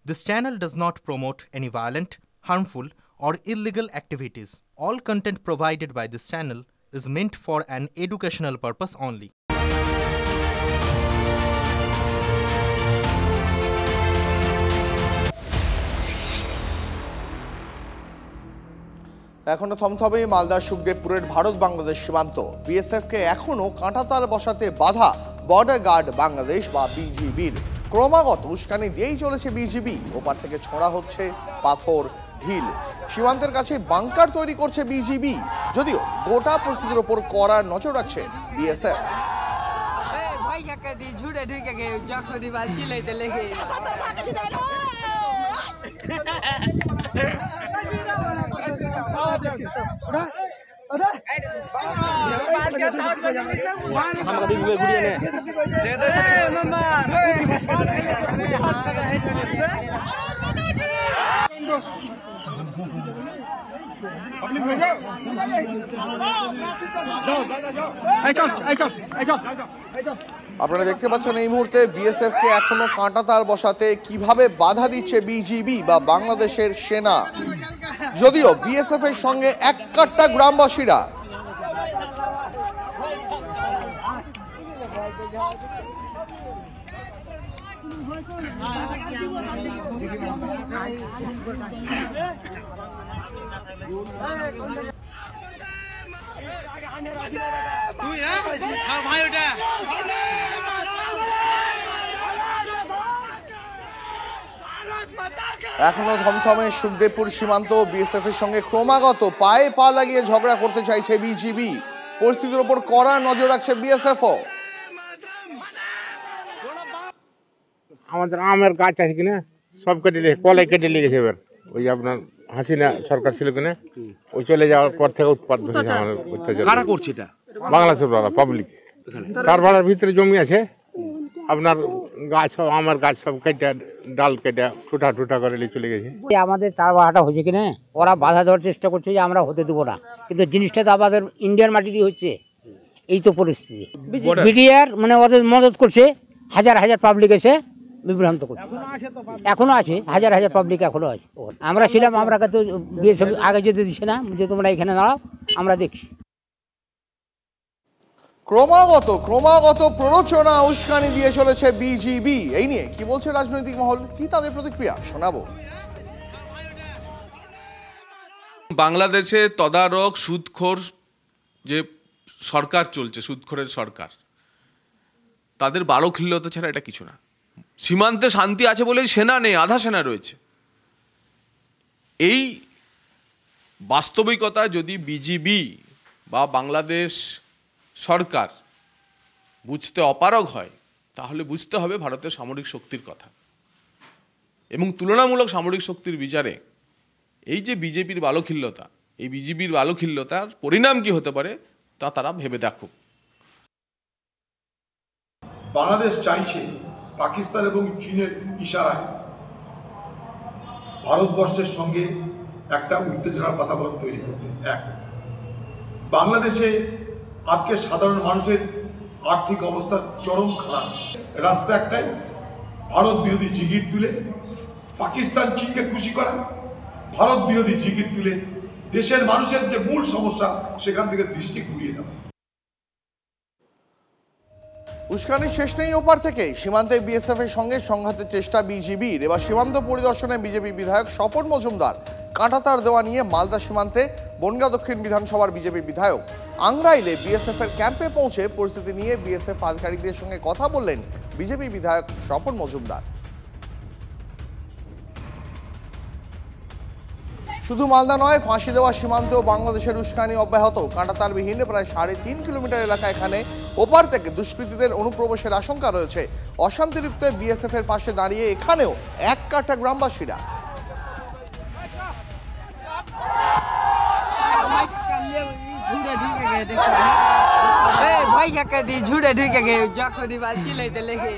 This channel does not promote any violent, harmful, or illegal activities. All content provided by this channel is meant for an educational purpose only. এখনো থমথমে মালদা সুখদেবপুরের ভারত বাংলাদেশ সীমান্ত। বিএসএফকে এখনো কাঁটাতার বসাতে বাধা border guard Bangladesh বা বিজিবির। ক্রমাগত উস্কানি দিয়েই চলেছে বিজিবি। ওপার থেকে ছোঁড়া হচ্ছে পাথর, ঢিল। সীমান্তের কাছে বাংকার তৈরি করছে বিজিবি, যদিও গোটা পরিস্থিতির ওপর কড়া নজর রাখছে বিএসএফ। আপনারা দেখতে পাচ্ছেন এই মুহূর্তে বিএসএফ কে এখনো কাঁটাতার বসাতে কিভাবে বাধা দিচ্ছে বিজিবি বা বাংলাদেশের সেনা, যদিও বিএসএফ এর সঙ্গে এক কাট্টা গ্রামবাসীরা। এখনো থমথমে সুখদেবপুর সীমান্ত। বিএসএফ এর সঙ্গে ক্রমাগত পায়ে পা লাগিয়ে ঝগড়া করতে চাইছে বিজিবি। পরিস্থিতির উপর কড়া নজর রাখছে বিএসএফও। আমাদের আমের গাছ আছে কিনা সব কেটে নিয়ে কলাই কেটে নিয়ে গেছে। এবার ওই আপনার হাসিনা সরকার ছিল কিনা, ওই চলে যাওয়ার পর থেকে উৎপাদ হয়েছে আমাদের অত্যাচার। কারা করছে এটা? বাংলাদেশের পাবলিক। তার ভাড়ার ভিতরে জমি আছে আপনার, গাছ সব আমের গাছ সব কেটে ডাল কেটে ঠুটা ঠুটা করে নিয়ে চলে গেছে। আমাদের তার ভাড়াটা হয়েছে কিনা ওরা বাধা দেওয়ার চেষ্টা করছে যে আমরা হতে দেবো না, কিন্তু জিনিসটা তো আমাদের ইন্ডিয়ার মাটি দিয়ে হচ্ছে। এই তো পরিস্থিতি। বিডিআর মানে ওদের মদত করছে, হাজার হাজার পাবলিক এসে বিভ্রান্ত করছে। এখনো আছে হাজার হাজার পাবলিক, এখনো আছে। আমরা ছিলাম, আমরা তো বিএসএফ আগে যেতে দিচ্ছে না, যে তোমরা এখানে দাঁড়াও, আমরা দেখছি। ক্রমাগত প্ররোচনা উস্কানি দিয়ে চলেছে বিজিবি। এই নিয়ে কি বলছে রাজনৈতিক মহল, কি তাদের প্রতিক্রিয়া শোনাবো। বাংলাদেশে তদারক সুদখোর যে সরকার চলছে, সুদখোরের সরকার, তাদের বারোখিল্যতা ছাড়া এটা কিছু না। সীমান্তে শান্তি আছে বলেই সেনা নেই, আধা সেনা রয়েছে। এই বাস্তবিকতা যদি বিজিবি বা বাংলাদেশ সরকার বুঝতে অপারগ হয়, তাহলে বুঝতে হবে ভারতের সামরিক শক্তির কথা। এবং তুলনামূলক সামরিক শক্তির বিচারে এই যে বিজেপির বালখিল্যতা, এই বিজিবির বালখিল্যতার পরিণাম কি হতে পারে তা তারা ভেবে দেখুক। বাংলাদেশ চাইছে পাকিস্তান এবং চীনের ইশারায় ভারতবর্ষের সঙ্গে একটা উত্তেজনার বাতাবরণ তৈরি করতে। এক, বাংলাদেশে আজকে সাধারণ মানুষের আর্থিক অবস্থা চরম খারাপ। রাস্তা একটাই, ভারত বিরোধী জিগির তুলে পাকিস্তান চীনকে খুশি করা, ভারত বিরোধী জিগির তুলে দেশের মানুষের যে মূল সমস্যা সেখান থেকে দৃষ্টি ঘুরিয়ে দেওয়া। উস্কানির শেষ নেই ওপার থেকে। সীমান্তে বিএসএফ এর সঙ্গে সংঘাতের চেষ্টা বিজিবির। এবার সীমান্ত পরিদর্শনে বিজেপি বিধায়ক স্বপন মজুমদার। কাঁটাতার দেওয়া নিয়ে মালদা সীমান্তে বনগাঁ দক্ষিণ বিধানসভার বিজেপি বিধায়ক। আংরাইলে বিএসএফ এর ক্যাম্পে পৌঁছে পরিস্থিতি নিয়ে বিএসএফ আধিকারিকদের সঙ্গে কথা বললেন বিজেপি বিধায়ক স্বপন মজুমদার। শুধু মালদা নয়, ফাঁসি দেওয়া সীমান্তেও বাংলাদেশের উস্কানি অব্যাহত। কাঁটাতারবিহীন প্রায় 3.5 কিলোমিটার এলাকা, এখানে ওপার থেকে দুষ্কৃতীদের অনুপ্রবেশের আশঙ্কা রয়েছে। অশান্তিযুক্ত বিএসএফ এর পাশে দাঁড়িয়ে এখানেও এক কাটা গ্রামবাসীরা। भाई क्या कर दी झूठे ढूंढ के गए जाको दी बात की लेते लेके